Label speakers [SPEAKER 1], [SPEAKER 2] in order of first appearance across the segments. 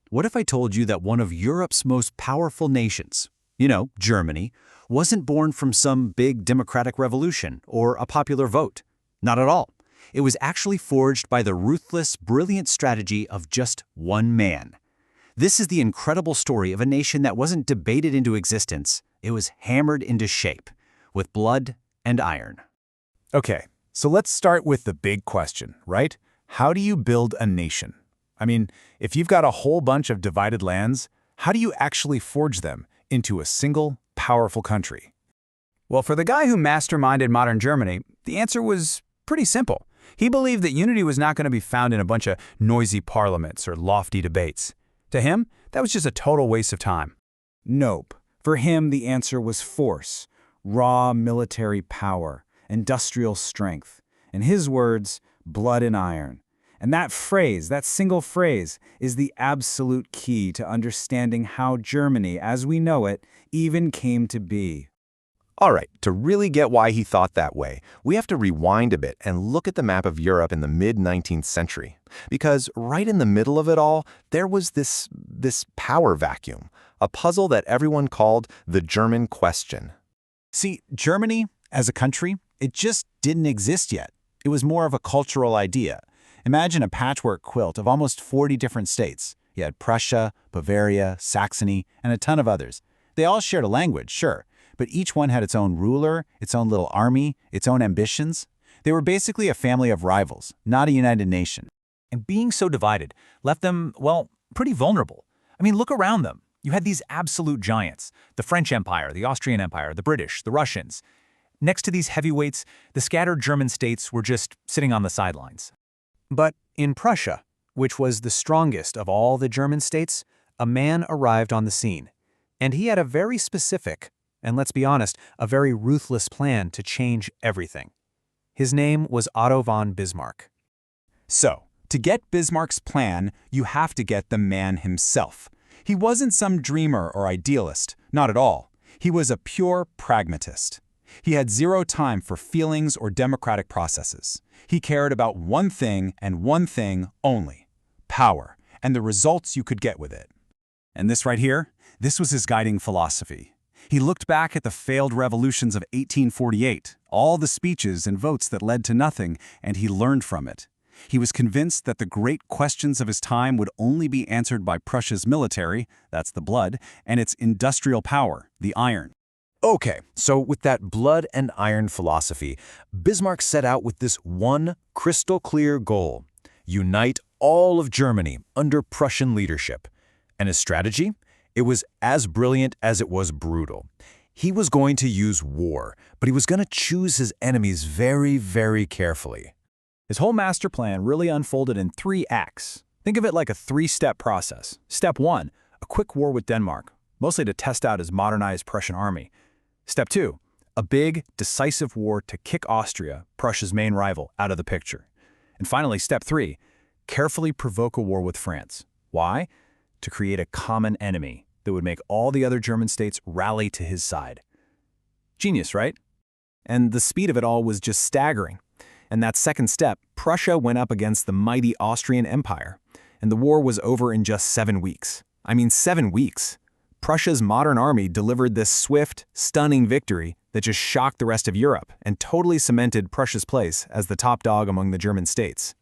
[SPEAKER 1] What if I told you that one of Europe's most powerful nations, Germany, wasn't born from some big democratic revolution or a popular vote? Not at all. It was actually forged by the ruthless, brilliant strategy of just one man. This is the incredible story of a nation that wasn't debated into existence. It was hammered into shape, with blood and iron.
[SPEAKER 2] Okay, so let's start with the big question, right? How do you build a nation? I mean, if you've got a whole bunch of divided lands, how do you actually forge them into a single, powerful country?
[SPEAKER 3] Well, for the guy who masterminded modern Germany, the answer was pretty simple. He believed that unity was not going to be found in a bunch of noisy parliaments or lofty debates. To him, that was just a total waste of time.
[SPEAKER 4] Nope. For him, the answer was force, raw military power, industrial strength. In his words, blood and iron. And that phrase, that single phrase, is the absolute key to understanding how Germany, as we know it, even came to be.
[SPEAKER 5] All right, to really get why he thought that way, we have to rewind a bit and look at the map of Europe in the mid-19th century. Because right in the middle of it all, there was this power vacuum, a puzzle that everyone called the German question.
[SPEAKER 1] See, Germany, as a country, it just didn't exist yet. It was more of a cultural idea. Imagine a patchwork quilt of almost 40 different states. You had Prussia, Bavaria, Saxony, and a ton of others. They all shared a language, sure, but each one had its own ruler, its own little army, its own ambitions. They were basically a family of rivals, not a united nation.
[SPEAKER 3] And being so divided left them, well, pretty vulnerable. I mean, look around them. You had these absolute giants, the French Empire, the Austrian Empire, the British, the Russians. Next to these heavyweights, the scattered German states were just sitting on the sidelines. But in Prussia, which was the strongest of all the German states, a man arrived on the scene. And he had a very specific, and let's be honest, a very ruthless plan to change everything. His name was Otto von Bismarck.
[SPEAKER 2] So, to get Bismarck's plan, you have to get the man himself. He wasn't some dreamer or idealist, not at all. He was a pure pragmatist. He had zero time for feelings or democratic processes. He cared about one thing and one thing only: power, and the results you could get with it. And this right here, this was his guiding philosophy. He looked back at the failed revolutions of 1848, all the speeches and votes that led to nothing, and he learned from it. He was convinced that the great questions of his time would only be answered by Prussia's military, that's the blood, and its industrial power, the iron.
[SPEAKER 5] Okay, so with that blood and iron philosophy, Bismarck set out with this one crystal-clear goal: unite all of Germany under Prussian leadership. And his strategy? It was as brilliant as it was brutal. He was going to use war, but he was going to choose his enemies very, very carefully.
[SPEAKER 3] His whole master plan really unfolded in 3 acts. Think of it like a 3-step process. Step 1, a quick war with Denmark, mostly to test out his modernized Prussian army. Step 2, a big, decisive war to kick Austria, Prussia's main rival, out of the picture. And finally, Step 3, carefully provoke a war with France. Why? To create a common enemy that would make all the other German states rally to his side. Genius, right? And the speed of it all was just staggering. And that second step, Prussia went up against the mighty Austrian Empire, and the war was over in just 7 weeks. I mean, 7 weeks. Prussia's modern army delivered this swift, stunning victory that just shocked the rest of Europe and totally cemented Prussia's place as the top dog among the German states.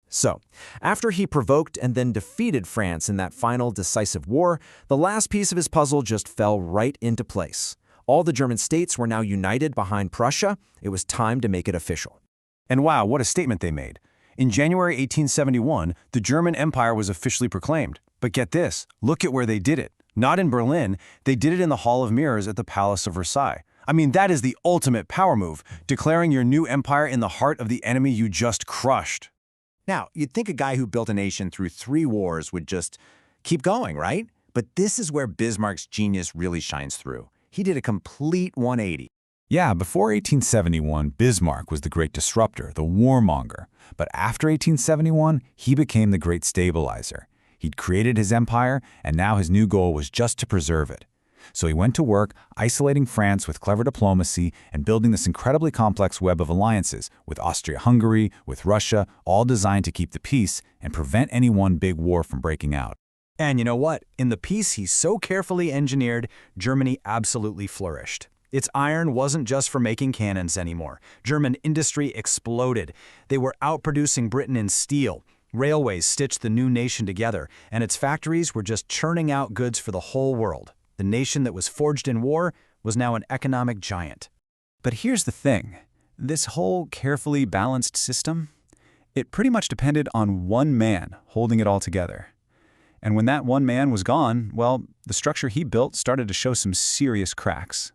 [SPEAKER 6] So, after he provoked and then defeated France in that final decisive war, the last piece of his puzzle just fell right into place. All the German states were now united behind Prussia. It was time to make it official.
[SPEAKER 2] And wow, what a statement they made. In January 1871, the German Empire was officially proclaimed. But get this, look at where they did it. Not in Berlin, they did it in the Hall of Mirrors at the Palace of Versailles. I mean, that is the ultimate power move, declaring your new empire in the heart of the enemy you just crushed.
[SPEAKER 4] Now, you'd think a guy who built a nation through 3 wars would just keep going, right? But this is where Bismarck's genius really shines through. He did a complete 180.
[SPEAKER 2] Yeah, before 1871, Bismarck was the great disruptor, the warmonger. But after 1871, he became the great stabilizer. He'd created his empire, and now his new goal was just to preserve it. So he went to work isolating France with clever diplomacy and building this incredibly complex web of alliances with Austria-Hungary, with Russia, all designed to keep the peace and prevent any one big war from breaking out.
[SPEAKER 3] And you know what? In the peace he so carefully engineered, Germany absolutely flourished. Its iron wasn't just for making cannons anymore. German industry exploded. They were outproducing Britain in steel. Railways stitched the new nation together, and its factories were just churning out goods for the whole world. The nation that was forged in war was now an economic giant.
[SPEAKER 2] But here's the thing. This whole carefully balanced system, it pretty much depended on one man holding it all together. And when that one man was gone, well, the structure he built started to show some serious cracks.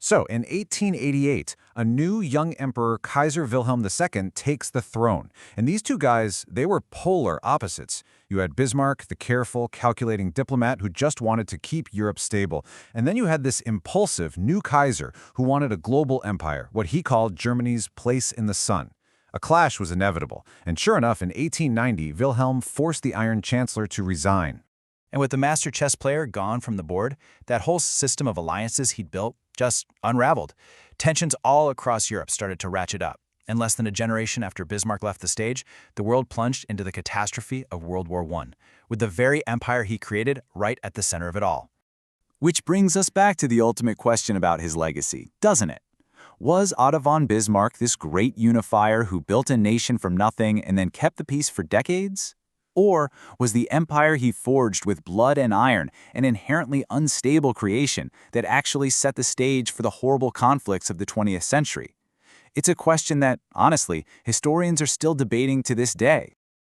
[SPEAKER 5] So, in 1888, a new young emperor, Kaiser Wilhelm II, takes the throne. And these two guys, they were polar opposites. You had Bismarck, the careful, calculating diplomat who just wanted to keep Europe stable. And then you had this impulsive new Kaiser who wanted a global empire, what he called Germany's place in the sun. A clash was inevitable. And sure enough, in 1890, Wilhelm forced the Iron Chancellor to resign.
[SPEAKER 3] And with the master chess player gone from the board, that whole system of alliances he'd built just unraveled. Tensions all across Europe started to ratchet up. And less than a generation after Bismarck left the stage, the world plunged into the catastrophe of World War I, with the very empire he created right at the center of it all.
[SPEAKER 2] Which brings us back to the ultimate question about his legacy, doesn't it? Was Otto von Bismarck this great unifier who built a nation from nothing and then kept the peace for decades? Or was the empire he forged with blood and iron an inherently unstable creation that actually set the stage for the horrible conflicts of the 20th century? It's a question that, honestly, historians are still debating to this day.